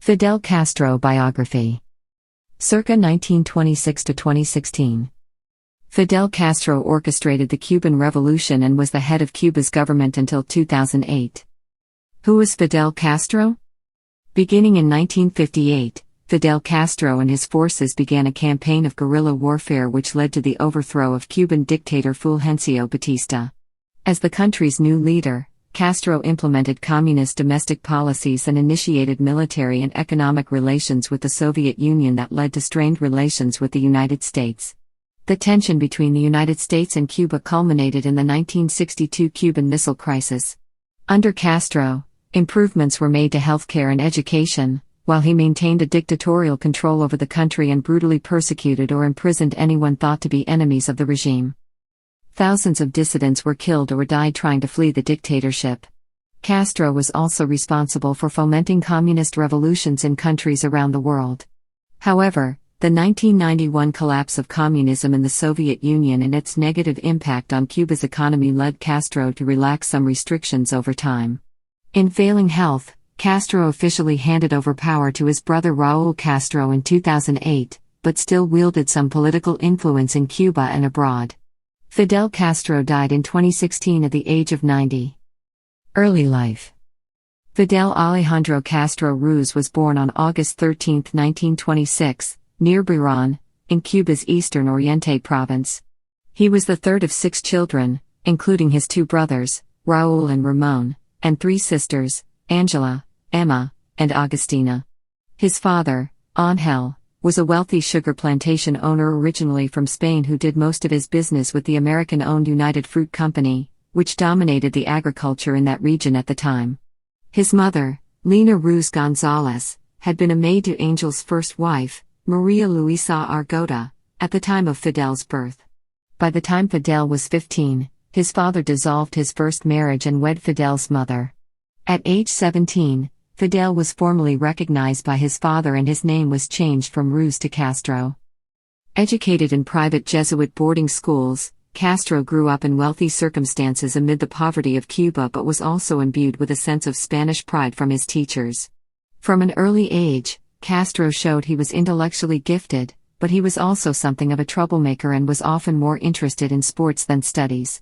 Fidel Castro Biography. Circa 1926 to 2016. Fidel Castro orchestrated the Cuban Revolution and was the head of Cuba's government until 2008. Who was Fidel Castro? Beginning in 1958, Fidel Castro and his forces began a campaign of guerrilla warfare which led to the overthrow of Cuban dictator Fulgencio Batista. As the country's new leader, Castro implemented communist domestic policies and initiated military and economic relations with the Soviet Union that led to strained relations with the United States. The tension between the United States and Cuba culminated in the 1962 Cuban Missile Crisis. Under Castro, improvements were made to healthcare and education, while he maintained a dictatorial control over the country and brutally persecuted or imprisoned anyone thought to be enemies of the regime. Thousands of dissidents were killed or died trying to flee the dictatorship. Castro was also responsible for fomenting communist revolutions in countries around the world. However, the 1991 collapse of communism in the Soviet Union and its negative impact on Cuba's economy led Castro to relax some restrictions over time. In failing health, Castro officially handed over power to his brother Raúl Castro in 2008, but still wielded some political influence in Cuba and abroad. Fidel Castro died in 2016 at the age of 90. Early life. Fidel Alejandro Castro Ruz was born on August 13, 1926, near Biran, in Cuba's Eastern Oriente province. He was the third of 6 children, including his 2 brothers, Raúl and Ramón, and 3 sisters, Angela, Emma, and Agustina. His father, Ángel, was a wealthy sugar plantation owner originally from Spain who did most of his business with the American-owned United Fruit Company, which dominated the agriculture in that region at the time. His mother, Lina Ruz González, had been a maid to Angel's first wife, Maria Luisa Argota, at the time of Fidel's birth. By the time Fidel was 15, his father dissolved his first marriage and wed Fidel's mother. At age 17, Fidel was formally recognized by his father and his name was changed from Ruz to Castro. Educated in private Jesuit boarding schools, Castro grew up in wealthy circumstances amid the poverty of Cuba but was also imbued with a sense of Spanish pride from his teachers. From an early age, Castro showed he was intellectually gifted, but he was also something of a troublemaker and was often more interested in sports than studies.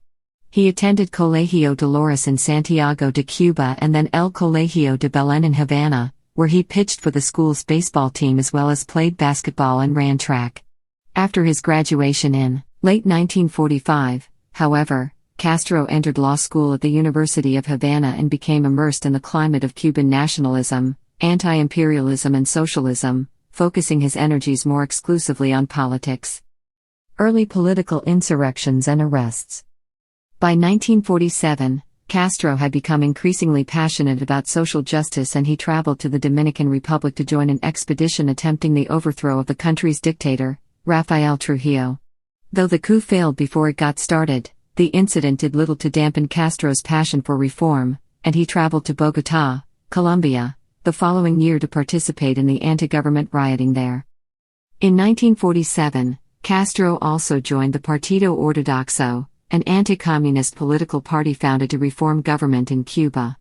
He attended Colegio Dolores in Santiago de Cuba and then El Colegio de Belén in Havana, where he pitched for the school's baseball team as well as played basketball and ran track. After his graduation in late 1945, however, Castro entered law school at the University of Havana and became immersed in the climate of Cuban nationalism, anti-imperialism and socialism, focusing his energies more exclusively on politics. Early political insurrections and arrests. By 1947, Castro had become increasingly passionate about social justice and he traveled to the Dominican Republic to join an expedition attempting the overthrow of the country's dictator, Rafael Trujillo. Though the coup failed before it got started, the incident did little to dampen Castro's passion for reform, and he traveled to Bogotá, Colombia, the following year to participate in the anti-government rioting there. In 1947, Castro also joined the Partido Ortodoxo, an anti-communist political party founded to reform government in Cuba.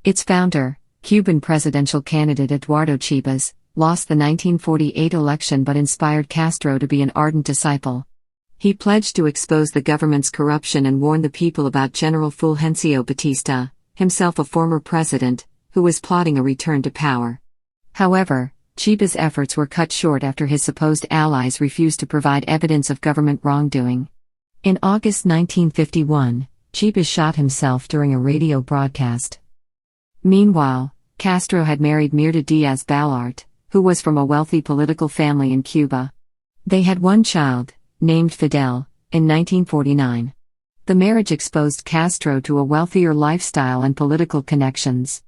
Its founder, Cuban presidential candidate Eduardo Chivas, lost the 1948 election but inspired Castro to be an ardent disciple. He pledged to expose the government's corruption and warn the people about General Fulgencio Batista, himself a former president, who was plotting a return to power. However, Chivas' efforts were cut short after his supposed allies refused to provide evidence of government wrongdoing. In August 1951, Chivas shot himself during a radio broadcast. Meanwhile, Castro had married Mirta Díaz-Balart, who was from a wealthy political family in Cuba. They had 1 child, named Fidel, in 1949. The marriage exposed Castro to a wealthier lifestyle and political connections.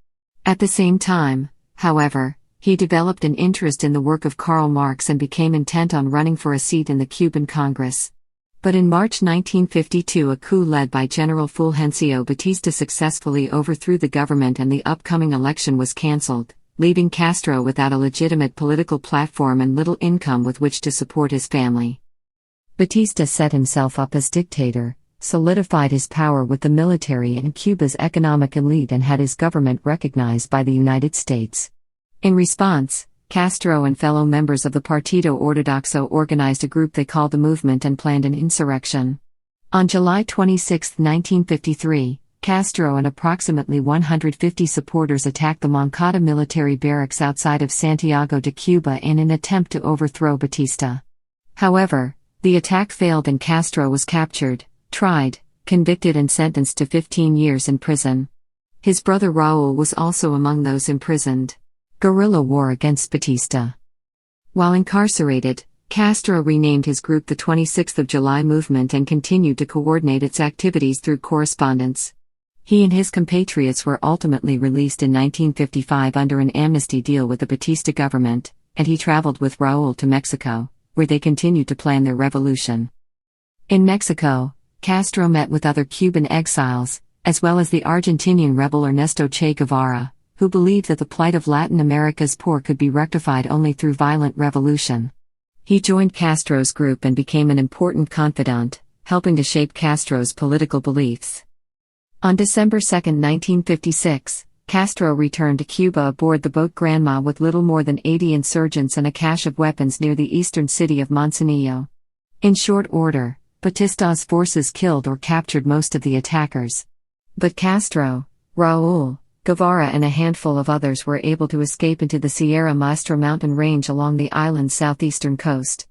At the same time, however, he developed an interest in the work of Karl Marx and became intent on running for a seat in the Cuban Congress. But in March 1952 a coup led by General Fulgencio Batista successfully overthrew the government and the upcoming election was cancelled, leaving Castro without a legitimate political platform and little income with which to support his family. Batista set himself up as dictator, solidified his power with the military and Cuba's economic elite and had his government recognized by the United States. In response, Castro and fellow members of the Partido Ortodoxo organized a group they called the Movement and planned an insurrection. On July 26, 1953, Castro and approximately 150 supporters attacked the Moncada military barracks outside of Santiago de Cuba in an attempt to overthrow Batista. However, the attack failed and Castro was captured, tried, convicted and sentenced to 15 years in prison. His brother Raúl was also among those imprisoned. Guerrilla war against Batista. While incarcerated, Castro renamed his group the 26th of July Movement and continued to coordinate its activities through correspondence. He and his compatriots were ultimately released in 1955 under an amnesty deal with the Batista government, and he traveled with Raúl to Mexico, where they continued to plan their revolution. In Mexico, Castro met with other Cuban exiles, as well as the Argentinian rebel Ernesto Che Guevara, who believed that the plight of Latin America's poor could be rectified only through violent revolution. He joined Castro's group and became an important confidant, helping to shape Castro's political beliefs. On December 2, 1956, Castro returned to Cuba aboard the boat Granma with little more than 80 insurgents and a cache of weapons near the eastern city of Manzanillo. In short order, Batista's forces killed or captured most of the attackers. But Castro, Raúl, Guevara and a handful of others were able to escape into the Sierra Maestra mountain range along the island's southeastern coast.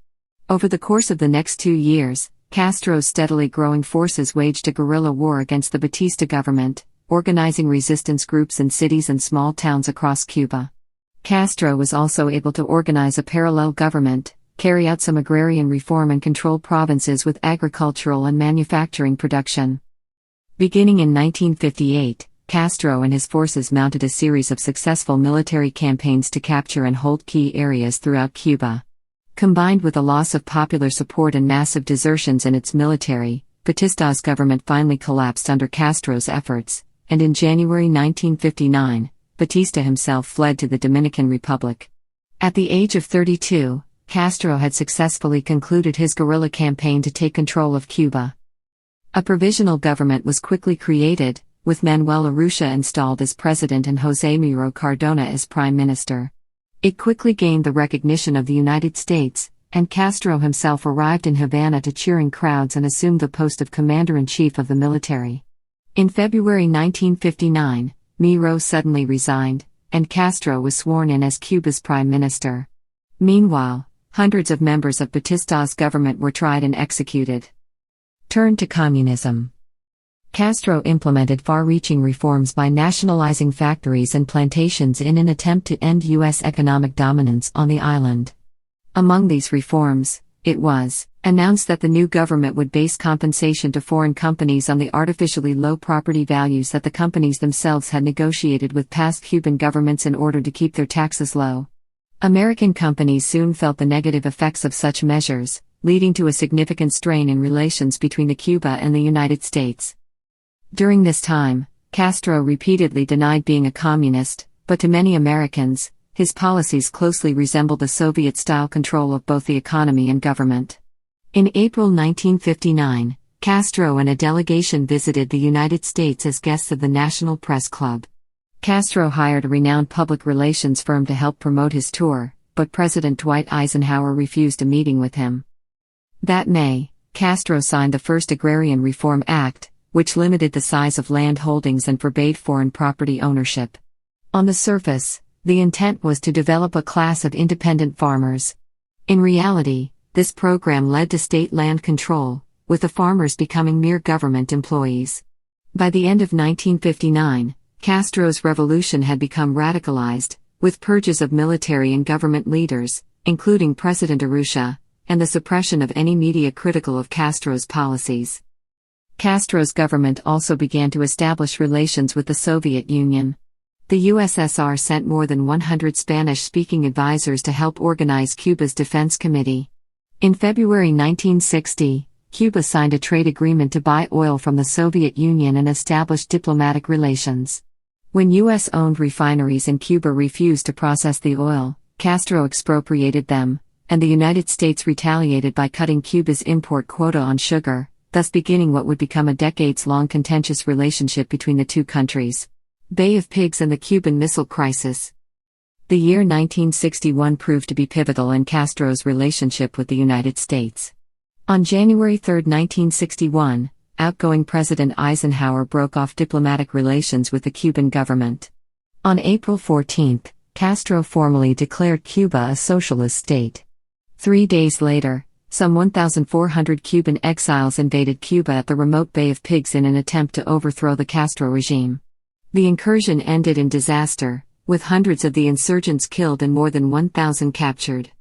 Over the course of the next 2 years, Castro's steadily growing forces waged a guerrilla war against the Batista government, organizing resistance groups in cities and small towns across Cuba. Castro was also able to organize a parallel government, carry out some agrarian reform and control provinces with agricultural and manufacturing production. Beginning in 1958, Castro and his forces mounted a series of successful military campaigns to capture and hold key areas throughout Cuba. Combined with a loss of popular support and massive desertions in its military, Batista's government finally collapsed under Castro's efforts, and in January 1959, Batista himself fled to the Dominican Republic. At the age of 32, Castro had successfully concluded his guerrilla campaign to take control of Cuba. A provisional government was quickly created, with Manuel Urrutia installed as president and José Miro Cardona as prime minister. It quickly gained the recognition of the United States, and Castro himself arrived in Havana to cheering crowds and assumed the post of commander-in-chief of the military. In February 1959, Miro suddenly resigned, and Castro was sworn in as Cuba's prime minister. Meanwhile, hundreds of members of Batista's government were tried and executed. Turn to communism. Castro implemented far-reaching reforms by nationalizing factories and plantations in an attempt to end U.S. economic dominance on the island. Among these reforms, it was announced that the new government would base compensation to foreign companies on the artificially low property values that the companies themselves had negotiated with past Cuban governments in order to keep their taxes low. American companies soon felt the negative effects of such measures, leading to a significant strain in relations between Cuba and the United States. During this time, Castro repeatedly denied being a communist, but to many Americans, his policies closely resembled the Soviet-style control of both the economy and government. In April 1959, Castro and a delegation visited the United States as guests of the National Press Club. Castro hired a renowned public relations firm to help promote his tour, but President Dwight Eisenhower refused a meeting with him. That May, Castro signed the first Agrarian Reform Act, which limited the size of land holdings and forbade foreign property ownership. On the surface, the intent was to develop a class of independent farmers. In reality, this program led to state land control, with the farmers becoming mere government employees. By the end of 1959, Castro's revolution had become radicalized, with purges of military and government leaders, including President Urrutia, and the suppression of any media critical of Castro's policies. Castro's government also began to establish relations with the Soviet Union. The USSR sent more than 100 Spanish-speaking advisors to help organize Cuba's Defense Committee. In February 1960, Cuba signed a trade agreement to buy oil from the Soviet Union and established diplomatic relations. When U.S.-owned refineries in Cuba refused to process the oil, Castro expropriated them, and the United States retaliated by cutting Cuba's import quota on sugar, thus beginning what would become a decades-long contentious relationship between the two countries. Bay of Pigs and the Cuban Missile Crisis. The year 1961 proved to be pivotal in Castro's relationship with the United States. On January 3, 1961, outgoing President Eisenhower broke off diplomatic relations with the Cuban government. On April 14, Castro formally declared Cuba a socialist state. 3 days later, some 1,400 Cuban exiles invaded Cuba at the remote Bay of Pigs in an attempt to overthrow the Castro regime. The incursion ended in disaster, with hundreds of the insurgents killed and more than 1,000 captured.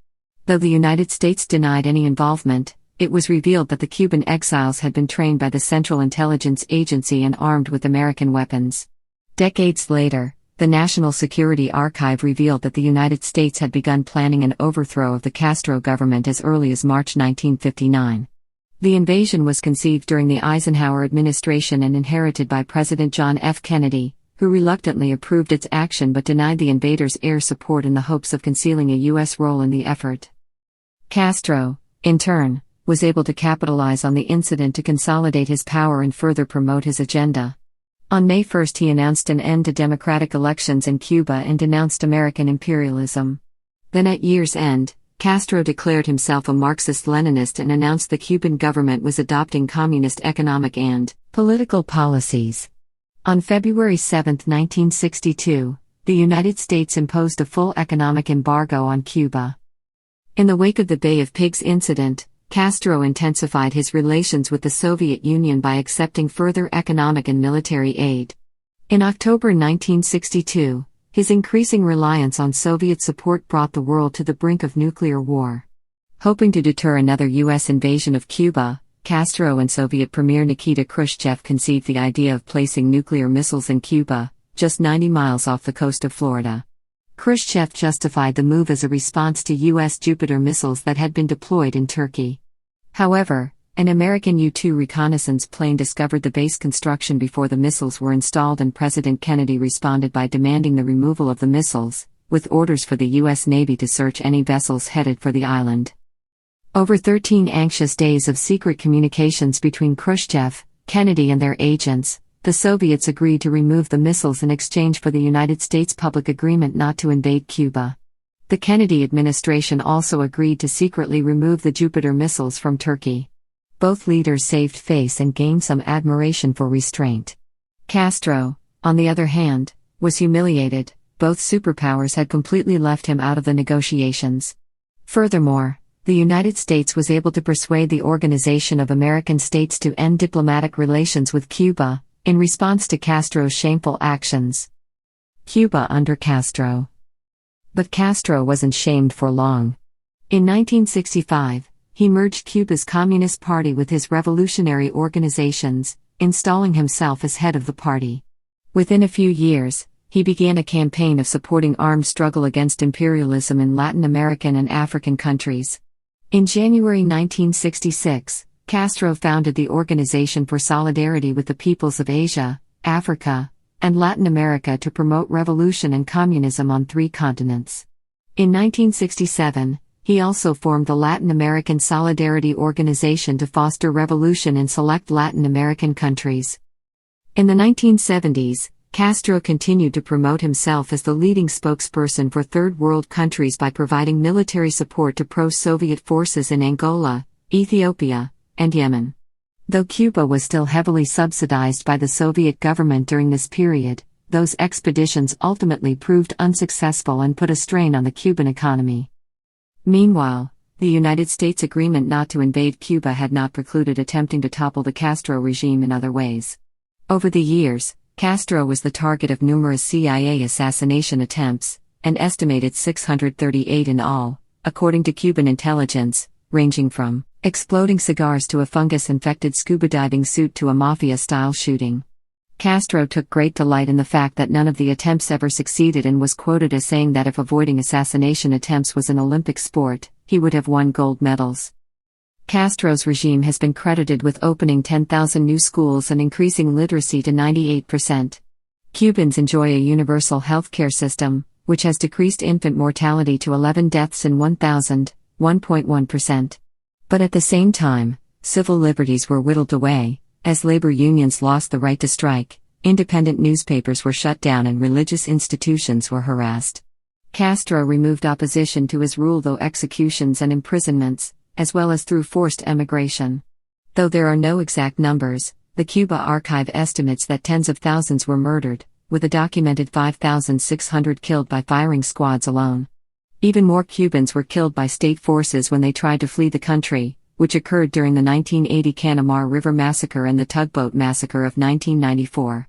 Though the United States denied any involvement, it was revealed that the Cuban exiles had been trained by the Central Intelligence Agency and armed with American weapons. Decades later, the National Security Archive revealed that the United States had begun planning an overthrow of the Castro government as early as March 1959. The invasion was conceived during the Eisenhower administration and inherited by President John F. Kennedy, who reluctantly approved its action but denied the invaders air support in the hopes of concealing a U.S. role in the effort. Castro, in turn, was able to capitalize on the incident to consolidate his power and further promote his agenda. On May 1 he announced an end to democratic elections in Cuba and denounced American imperialism. Then at year's end, Castro declared himself a Marxist-Leninist and announced the Cuban government was adopting communist economic and political policies. On February 7, 1962, the United States imposed a full economic embargo on Cuba. In the wake of the Bay of Pigs incident, Castro intensified his relations with the Soviet Union by accepting further economic and military aid. In October 1962, his increasing reliance on Soviet support brought the world to the brink of nuclear war. Hoping to deter another U.S. invasion of Cuba, Castro and Soviet Premier Nikita Khrushchev conceived the idea of placing nuclear missiles in Cuba, just 90 miles off the coast of Florida. Khrushchev justified the move as a response to U.S. Jupiter missiles that had been deployed in Turkey. However, an American U-2 reconnaissance plane discovered the base construction before the missiles were installed, and President Kennedy responded by demanding the removal of the missiles, with orders for the U.S. Navy to search any vessels headed for the island. Over 13 anxious days of secret communications between Khrushchev, Kennedy and their agents, the Soviets agreed to remove the missiles in exchange for the United States' public agreement not to invade Cuba. The Kennedy administration also agreed to secretly remove the Jupiter missiles from Turkey. Both leaders saved face and gained some admiration for restraint. Castro, on the other hand, was humiliated. Both superpowers had completely left him out of the negotiations. Furthermore, the United States was able to persuade the Organization of American States to end diplomatic relations with Cuba, in response to Castro's shameful actions. Cuba under Castro. But Castro wasn't shamed for long. In 1965, he merged Cuba's Communist Party with his revolutionary organizations, installing himself as head of the party. Within a few years, he began a campaign of supporting armed struggle against imperialism in Latin American and African countries. In January 1966, Castro founded the Organization for Solidarity with the Peoples of Asia, Africa, and Latin America to promote revolution and communism on 3 continents. In 1967, he also formed the Latin American Solidarity Organization to foster revolution in select Latin American countries. In the 1970s, Castro continued to promote himself as the leading spokesperson for Third World countries by providing military support to pro-Soviet forces in Angola, Ethiopia, and Yemen. Though Cuba was still heavily subsidized by the Soviet government during this period, those expeditions ultimately proved unsuccessful and put a strain on the Cuban economy. Meanwhile, the United States agreement not to invade Cuba had not precluded attempting to topple the Castro regime in other ways. Over the years, Castro was the target of numerous CIA assassination attempts, an estimated 638 in all, according to Cuban intelligence, ranging from exploding cigars to a fungus-infected scuba diving suit to a mafia-style shooting. Castro took great delight in the fact that none of the attempts ever succeeded and was quoted as saying that if avoiding assassination attempts was an Olympic sport, he would have won gold medals. Castro's regime has been credited with opening 10,000 new schools and increasing literacy to 98%. Cubans enjoy a universal healthcare system, which has decreased infant mortality to 11 deaths in 1,000, 1.1%. But at the same time, civil liberties were whittled away, as labor unions lost the right to strike, independent newspapers were shut down and religious institutions were harassed. Castro removed opposition to his rule through executions and imprisonments, as well as through forced emigration. Though there are no exact numbers, the Cuba Archive estimates that tens of thousands were murdered, with a documented 5,600 killed by firing squads alone. Even more Cubans were killed by state forces when they tried to flee the country, which occurred during the 1980 Canamar River Massacre and the Tugboat Massacre of 1994.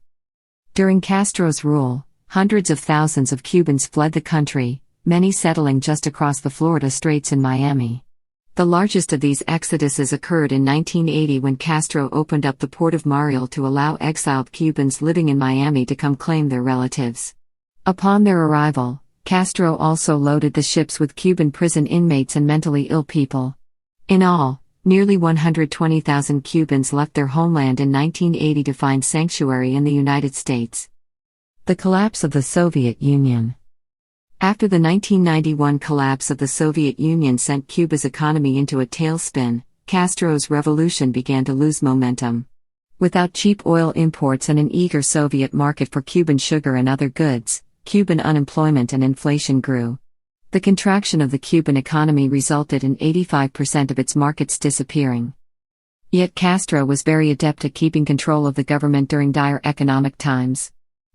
During Castro's rule, hundreds of thousands of Cubans fled the country, many settling just across the Florida Straits in Miami. The largest of these exoduses occurred in 1980 when Castro opened up the port of Mariel to allow exiled Cubans living in Miami to come claim their relatives. Upon their arrival, Castro also loaded the ships with Cuban prison inmates and mentally ill people. In all, nearly 120,000 Cubans left their homeland in 1980 to find sanctuary in the United States. The collapse of the Soviet Union. After the 1991 collapse of the Soviet Union sent Cuba's economy into a tailspin, Castro's revolution began to lose momentum. Without cheap oil imports and an eager Soviet market for Cuban sugar and other goods, Cuban unemployment and inflation grew. The contraction of the Cuban economy resulted in 85% of its markets disappearing. Yet Castro was very adept at keeping control of the government during dire economic times.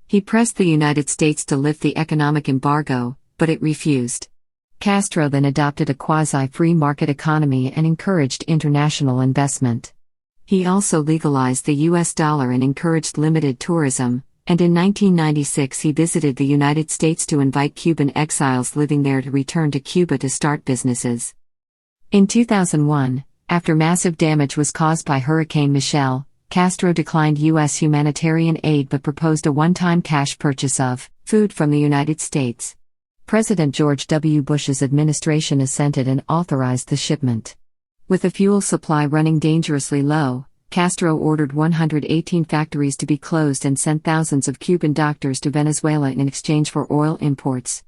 He pressed the United States to lift the economic embargo, but it refused. Castro then adopted a quasi-free market economy and encouraged international investment. He also legalized the US dollar and encouraged limited tourism, and in 1996 he visited the United States to invite Cuban exiles living there to return to Cuba to start businesses. In 2001, after massive damage was caused by Hurricane Michelle, Castro declined U.S. humanitarian aid but proposed a one-time cash purchase of food from the United States. President George W. Bush's administration assented and authorized the shipment. With the fuel supply running dangerously low, Castro ordered 118 factories to be closed and sent thousands of Cuban doctors to Venezuela in exchange for oil imports.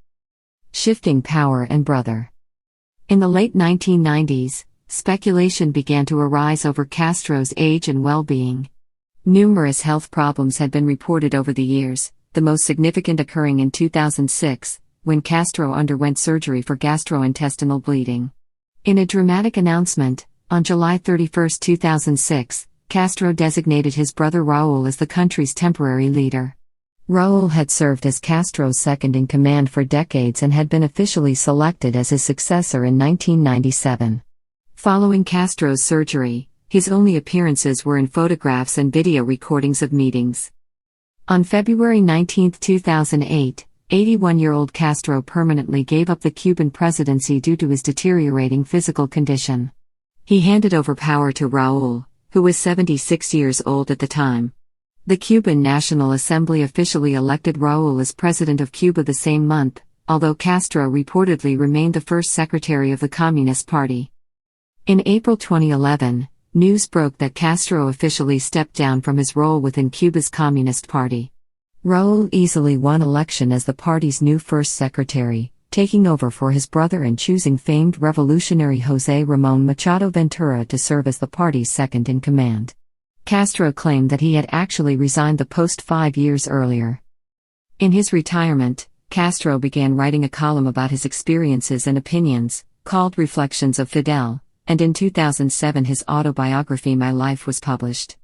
Shifting power and brother. In the late 1990s, speculation began to arise over Castro's age and well-being. Numerous health problems had been reported over the years, the most significant occurring in 2006, when Castro underwent surgery for gastrointestinal bleeding. In a dramatic announcement, on July 31, 2006, Castro designated his brother Raúl as the country's temporary leader. Raúl had served as Castro's second-in-command for decades and had been officially selected as his successor in 1997. Following Castro's surgery, his only appearances were in photographs and video recordings of meetings. On February 19, 2008, 81-year-old Castro permanently gave up the Cuban presidency due to his deteriorating physical condition. He handed over power to Raúl, who was 76 years old at the time. The Cuban National Assembly officially elected Raúl as president of Cuba the same month, although Castro reportedly remained the first secretary of the Communist Party. In April 2011, news broke that Castro officially stepped down from his role within Cuba's Communist Party. Raúl easily won election as the party's new first secretary, taking over for his brother and choosing famed revolutionary José Ramón Machado Ventura to serve as the party's second-in-command. Castro claimed that he had actually resigned the post 5 years earlier. In his retirement, Castro began writing a column about his experiences and opinions, called Reflections of Fidel, and in 2007 his autobiography My Life was published.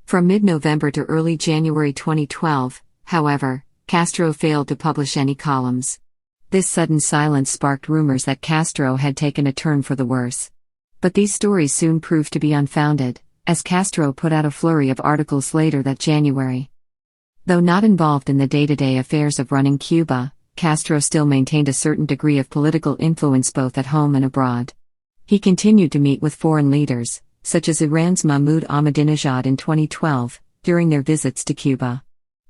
From mid-November to early January 2012, however, Castro failed to publish any columns. This sudden silence sparked rumors that Castro had taken a turn for the worse. But these stories soon proved to be unfounded, as Castro put out a flurry of articles later that January. Though not involved in the day-to-day affairs of running Cuba, Castro still maintained a certain degree of political influence both at home and abroad. He continued to meet with foreign leaders, such as Iran's Mahmoud Ahmadinejad in 2012, during their visits to Cuba.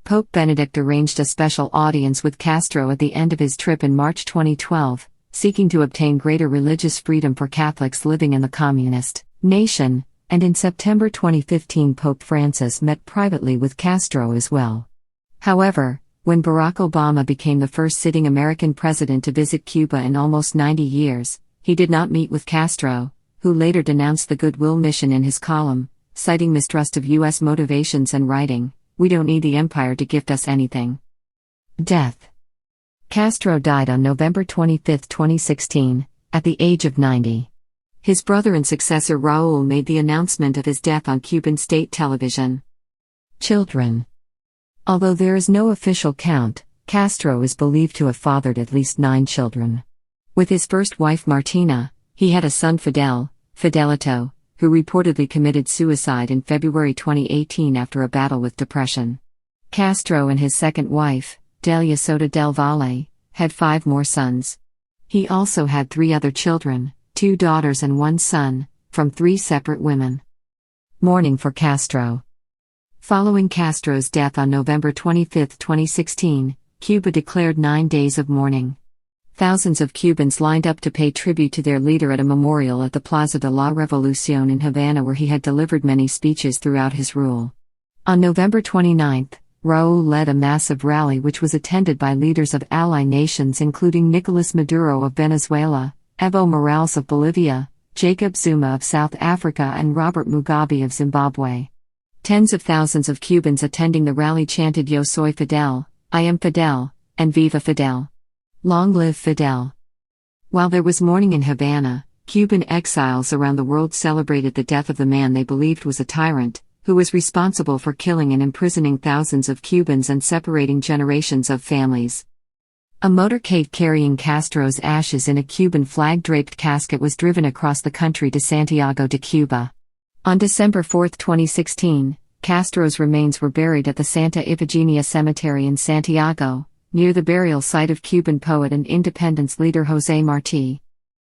Pope Benedict arranged a special audience with Castro at the end of his trip in March 2012, seeking to obtain greater religious freedom for Catholics living in the communist nation, and in September 2015 Pope Francis met privately with Castro as well. However, when Barack Obama became the first sitting American president to visit Cuba in almost 90 years, he did not meet with Castro, who later denounced the Goodwill Mission in his column, citing mistrust of U.S. motivations and writing, "We don't need the empire to gift us anything." Death. Castro died on November 25, 2016, at the age of 90. His brother and successor Raúl made the announcement of his death on Cuban state television. Children. Although there is no official count, Castro is believed to have fathered at least 9 children. With his first wife Martina, he had a son Fidel, Fidelito, who reportedly committed suicide in February 2018 after a battle with depression. Castro and his second wife, Delia Soto del Valle, had 5 more sons. He also had 3 other children, 2 daughters and 1 son, from 3 separate women. Mourning for Castro. Following Castro's death on November 25, 2016, Cuba declared 9 days of mourning. Thousands of Cubans lined up to pay tribute to their leader at a memorial at the Plaza de la Revolución in Havana, where he had delivered many speeches throughout his rule. On November 29, Raúl led a massive rally which was attended by leaders of ally nations including Nicolás Maduro of Venezuela, Evo Morales of Bolivia, Jacob Zuma of South Africa and Robert Mugabe of Zimbabwe. Tens of thousands of Cubans attending the rally chanted Yo soy Fidel, I am Fidel, and Viva Fidel. Long live Fidel. While there was mourning in Havana, Cuban exiles around the world celebrated the death of the man they believed was a tyrant, who was responsible for killing and imprisoning thousands of Cubans and separating generations of families. A motorcade carrying Castro's ashes in a Cuban flag-draped casket was driven across the country to Santiago de Cuba. On December 4, 2016, Castro's remains were buried at the Santa Ifigenia Cemetery in Santiago, near the burial site of Cuban poet and independence leader José Martí.